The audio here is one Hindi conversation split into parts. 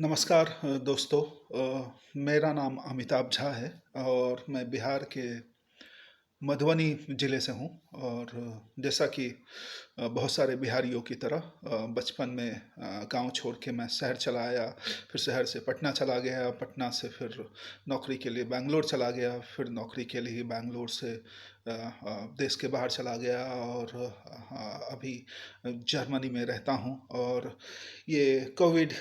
नमस्कार दोस्तों। मेरा नाम अमिताभ झा है और मैं बिहार के मधुबनी ज़िले से हूँ। और जैसा कि बहुत सारे बिहारियों की तरह बचपन में गांव छोड़ के मैं शहर चला आया, फिर शहर से पटना चला गया, पटना से फिर नौकरी के लिए बैंगलोर चला गया, फिर नौकरी के लिए बैंगलोर से देश के बाहर चला गया और अभी जर्मनी में रहता हूँ। और ये कोविड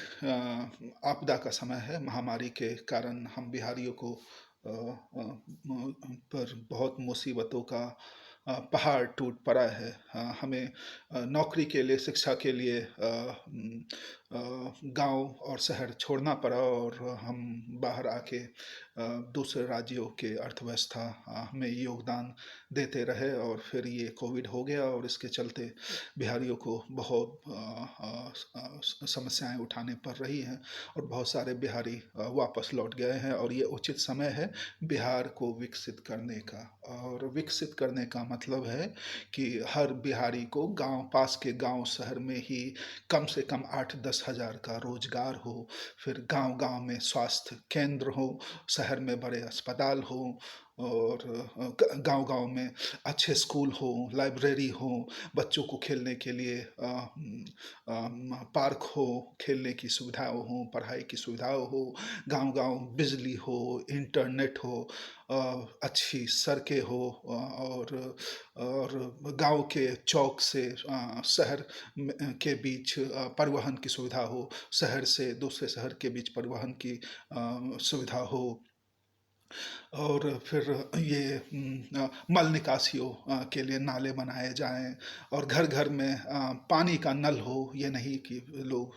आपदा का समय है। महामारी के कारण हम बिहारियों को पर बहुत मुसीबतों का पहाड़ टूट पड़ा है। हमें नौकरी के लिए, शिक्षा के लिए गांव और शहर छोड़ना पड़ा और हम बाहर आके दूसरे राज्यों के अर्थव्यवस्था में योगदान देते रहे। और फिर ये कोविड हो गया और इसके चलते बिहारियों को बहुत समस्याएं उठाने पड़ रही हैं और बहुत सारे बिहारी वापस लौट गए हैं। और ये उचित समय है बिहार को विकसित करने का। और विकसित करने का मतलब है कि हर बिहारी को गांव, पास के गांव शहर में ही कम से कम 8-10 हज़ार का रोजगार हो, फिर गांव-गांव में स्वास्थ्य केंद्र हो, शहर में बड़े अस्पताल हो और गांव-गांव में अच्छे स्कूल हो, लाइब्रेरी हो, बच्चों को खेलने के लिए पार्क हो, खेलने की सुविधाएँ हो, पढ़ाई की सुविधाएँ हो, गांव-गांव बिजली हो, इंटरनेट हो, अच्छी सड़कें हो, और गांव के चौक से शहर के बीच परिवहन की सुविधा हो, शहर से दूसरे शहर के बीच परिवहन की सुविधा हो। और फिर ये मल निकासियों के लिए नाले बनाए जाएँ और घर-घर में पानी का नल हो, ये नहीं कि लोग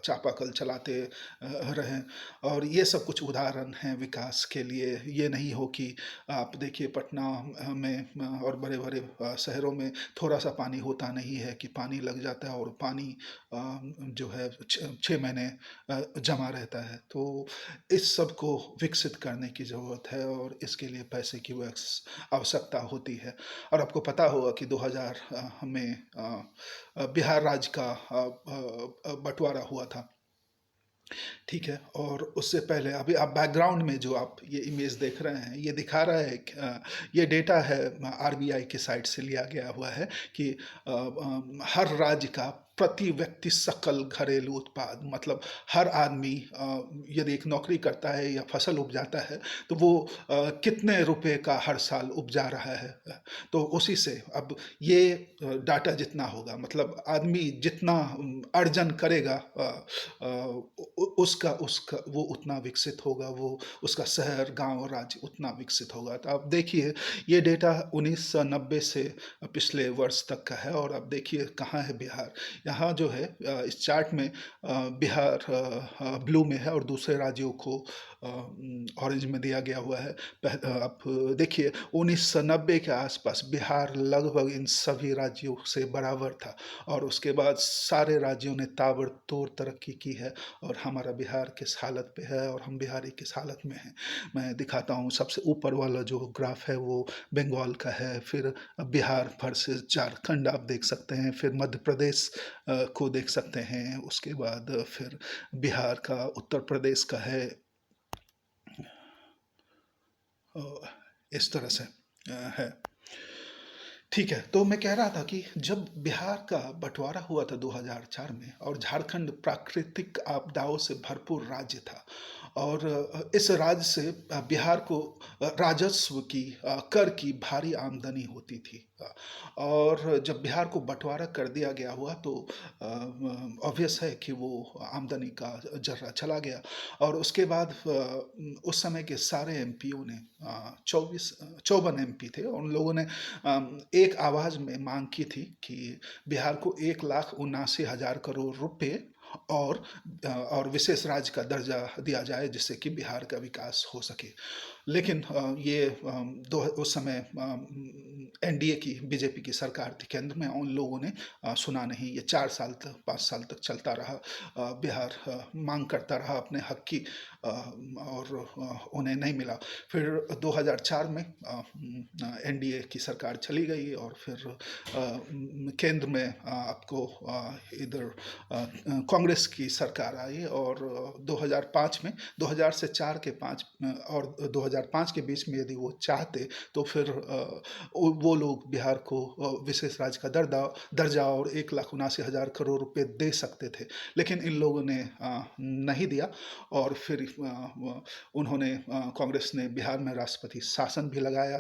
चापाकल चलाते रहें। और ये सब कुछ उदाहरण हैं विकास के लिए। ये नहीं हो कि आप देखिए पटना में और बड़े-बड़े शहरों में थोड़ा-सा पानी होता नहीं है कि पानी लग जाता है और पानी जो है 6 महीने जमा रहता है। तो इस सब को विकसित करने की ज़रूरत है और इसके लिए पैसे की आवश्यकता होती है। और आपको पता होगा कि 2000 में बिहार राज्य का बँटवारा हुआ था। ठीक है। और उससे पहले अभी आप बैकग्राउंड में जो आप ये इमेज देख रहे हैं, ये दिखा रहा है कि ये डेटा है आरबीआई की साइट से लिया गया हुआ है कि हर राज्य का प्रति व्यक्ति सकल घरेलू उत्पाद, मतलब हर आदमी यदि एक नौकरी करता है या फसल उपजाता है तो वो कितने रुपए का हर साल उपजा रहा है। तो उसी से अब ये डाटा जितना होगा, मतलब आदमी जितना अर्जन करेगा, उसका उसका वो उतना विकसित होगा, वो उसका शहर, गाँव, राज्य उतना विकसित होगा। तो आप देखिए ये डेटा 1990 से पिछले वर्ष तक का है। और अब देखिए कहाँ है बिहार। यहाँ जो है इस चार्ट में बिहार ब्लू में है और दूसरे राज्यों को ऑरेंज में दिया गया हुआ है। आप देखिए 1990 के आसपास बिहार लगभग इन सभी राज्यों से बराबर था और उसके बाद सारे राज्यों ने ताबड़तोड़ तरक्की की है और हमारा बिहार किस हालत पे है और हम बिहारी किस हालत में हैं। मैं दिखाता हूँ। सबसे ऊपर वाला जो ग्राफ है वो बंगाल का है, फिर बिहार वर्सेस झारखंड आप देख सकते हैं, फिर मध्य प्रदेश को देख सकते हैं, उसके बाद फिर बिहार का, उत्तर प्रदेश का है। इस तरह से है। ठीक है। तो मैं कह रहा था कि जब बिहार का बंटवारा हुआ था 2004 में और झारखंड प्राकृतिक आपदाओं से भरपूर राज्य था और इस राज्य से बिहार को राजस्व की, कर की भारी आमदनी होती थी। और जब बिहार को बंटवारा कर दिया गया हुआ तो ऑब्वियस है कि वो आमदनी का जर्रा चला गया। और उसके बाद उस समय के सारे एमपीओ ने 54 एमपी थे, उन लोगों ने एक आवाज़ में मांग की थी कि बिहार को 1,79,000 करोड़ रुपए और विशेष राज्य का दर्जा दिया जाए जिससे कि बिहार का विकास हो सके। लेकिन ये उस समय एनडीए की, बीजेपी की सरकार थी केंद्र में, उन लोगों ने सुना नहीं। ये 4 साल तक, 5 साल तक चलता रहा। बिहार मांग करता रहा अपने हक की और उन्हें नहीं मिला। फिर 2004 में एनडीए की सरकार चली गई और फिर केंद्र में आपको इधर कांग्रेस की सरकार आई और 2005 में 2000 से 4 के 5 और 2005 के बीच में यदि वो चाहते तो फिर वो लोग बिहार को विशेष राज्य का दर्जा और 1,79,000 करोड़ रुपए दे सकते थे। लेकिन इन लोगों ने नहीं दिया और फिर उन्होंने कांग्रेस ने बिहार में राष्ट्रपति शासन भी लगाया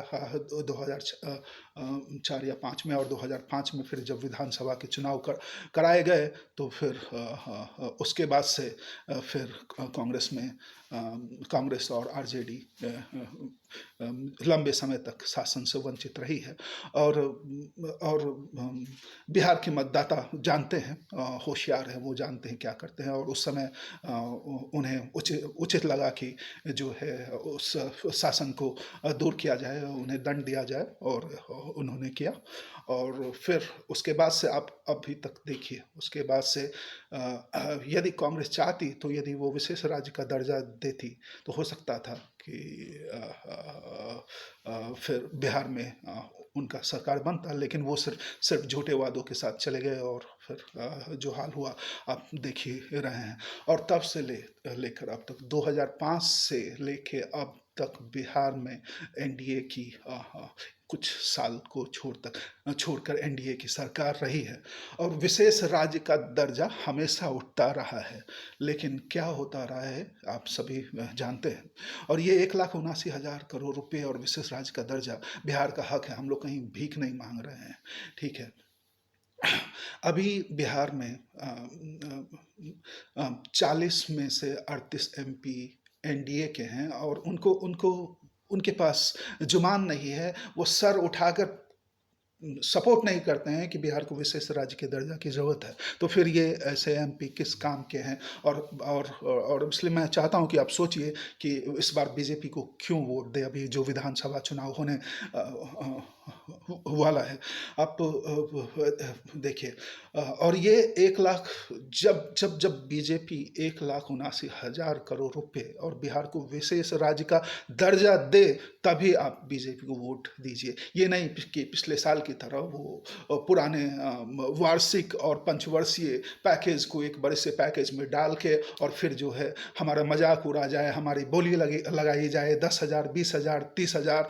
2004 या 5 में, और 2005 में फिर जब विधानसभा के चुनाव कराए गए तो फिर उसके बाद से फिर कांग्रेस में कांग्रेस और आरजेडी लंबे समय तक शासन से वंचित रही है। और बिहार के मतदाता जानते हैं, होशियार हैं, वो जानते हैं क्या करते हैं, और उस समय उन्हें उचित लगा कि जो है उस शासन को दूर किया जाए, उन्हें दंड दिया जाए, और उन्होंने किया। और फिर उसके बाद से आप अभी तक देखिए, उसके बाद से यदि कांग्रेस चाहती तो यदि वो विशेष राज्य का दर्जा देती तो हो सकता था कि फिर बिहार में उनका सरकार बनता, लेकिन वो सिर्फ झूठे वादों के साथ चले गए और फिर जो हाल हुआ आप देख ही रहे हैं। और तब से लेकर अब तक 2005 से लेके अब तक बिहार में एनडीए की कुछ साल को छोड़कर एनडीए की सरकार रही है और विशेष राज्य का दर्जा हमेशा उठता रहा है। लेकिन क्या होता रहा है आप सभी जानते हैं। और ये 1,79,000 करोड़ रुपए और विशेष राज्य का दर्जा बिहार का हक है, हम लोग कहीं भीख नहीं मांग रहे हैं, ठीक है। अभी बिहार में 40 में से 38 एमपी एनडीए के हैं और उनको उनको उनके पास जुबान नहीं है, वो सर उठाकर सपोर्ट नहीं करते हैं कि बिहार को विशेष राज्य के दर्जा की ज़रूरत है। तो फिर ये ऐसे एमपी किस काम के हैं। और इसलिए मैं चाहता हूं कि आप सोचिए कि इस बार बीजेपी को क्यों वोट दें, अभी जो विधानसभा चुनाव होने वाला है। आप देखिए, और ये 1 लाख, जब बीजेपी 1,79,000 करोड़ रुपए और बिहार को विशेष राज्य का दर्जा दे तभी आप बीजेपी को वोट दीजिए। ये नहीं कि पिछले साल की तरह वो पुराने वार्षिक और पंचवर्षीय पैकेज को एक बड़े से पैकेज में डाल के और फिर जो है हमारा मजाक उड़ा जाए, हमारी बोली लगाई जाए, 10,000, 20,000, 30,000,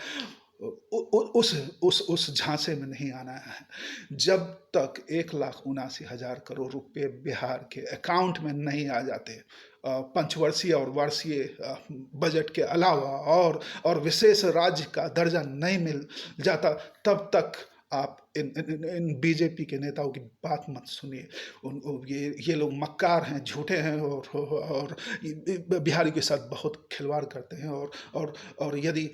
उस झांसे में नहीं आना है। जब तक 1,79,000 करोड़ रुपए बिहार के अकाउंट में नहीं आ जाते, पंचवर्षीय और वर्षीय बजट के अलावा और विशेष राज्य का दर्जा नहीं मिल जाता, तब तक आप इन बीजेपी के नेताओं की बात मत सुनिए। ये लोग मक्कार हैं, झूठे हैं और बिहारी के साथ बहुत खिलवाड़ करते हैं। और यदि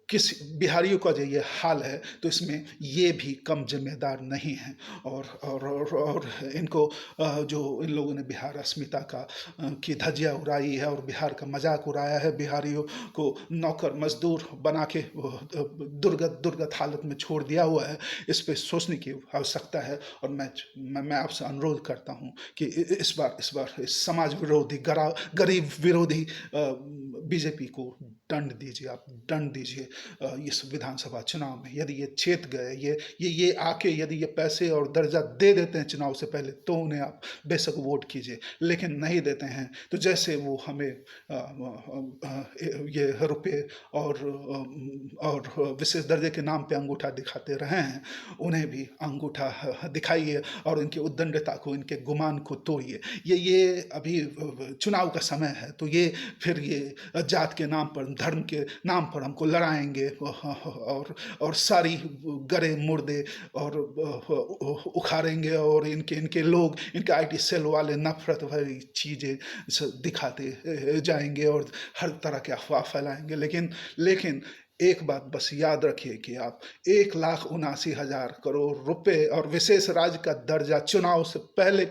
किस बिहारियों का जो ये हाल है तो इसमें ये भी कम जिम्मेदार नहीं है। और इनको जो इन लोगों ने बिहार अस्मिता की धज्जियां उड़ाई है और बिहार का मजाक उड़ाया है, बिहारियों को नौकर मजदूर बना के दुर्गत हालत में छोड़ दिया हुआ है, इस पे सोचने की आवश्यकता है। और मैं आपसे अनुरोध करता हूं कि इस बार इस समाज विरोधी गरीब विरोधी बीजेपी को दंड दीजिए, आप दंड दीजिए इस विधानसभा चुनाव में। यदि ये चेत गए, ये आके यदि ये पैसे और दर्जा दे देते हैं चुनाव से पहले तो उन्हें आप बेशक वोट कीजिए, लेकिन नहीं देते हैं तो जैसे वो हमें ये रुपये और विशेष दर्जे के नाम पे अंगूठा दिखाते रहे हैं, उन्हें भी अंगूठा दिखाइए और इनकी उद्दंडता को, इनके गुमान को तोड़िए। ये अभी चुनाव का समय है तो ये फिर ये जात के नाम पर, धर्म के नाम पर हमको लड़ाएंगे और सारी गरे मुर्दे और उखाड़ेंगे और इनके लोग, इनके आईटी सेल वाले नफरत भरी चीज़ें दिखाते जाएंगे और हर तरह के अफवाह फैलाएंगे। लेकिन एक बात बस याद रखिए कि आप 1,79,000 करोड़ रुपए और विशेष राज्य का दर्जा चुनाव से पहले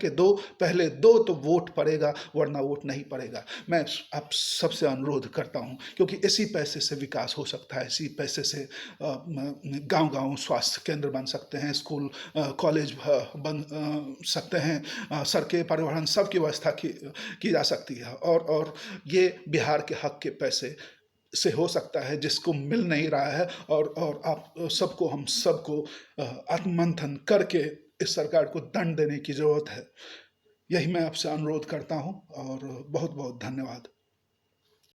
दो तो वोट पड़ेगा, वरना वोट नहीं पड़ेगा। मैं आप सबसे अनुरोध करता हूं, क्योंकि इसी पैसे से विकास हो सकता है, इसी पैसे से गांव-गांव स्वास्थ्य केंद्र बन सकते हैं, स्कूल कॉलेज बन सकते हैं, सड़कें, परिवहन सबकी व्यवस्था की जा सकती है। और ये बिहार के हक के पैसे से हो सकता है जिसको मिल नहीं रहा है। और आप सबको, हम सबको आत्ममंथन करके इस सरकार को दंड देने की जरूरत है। यही मैं आपसे अनुरोध करता हूँ और बहुत-बहुत धन्यवाद।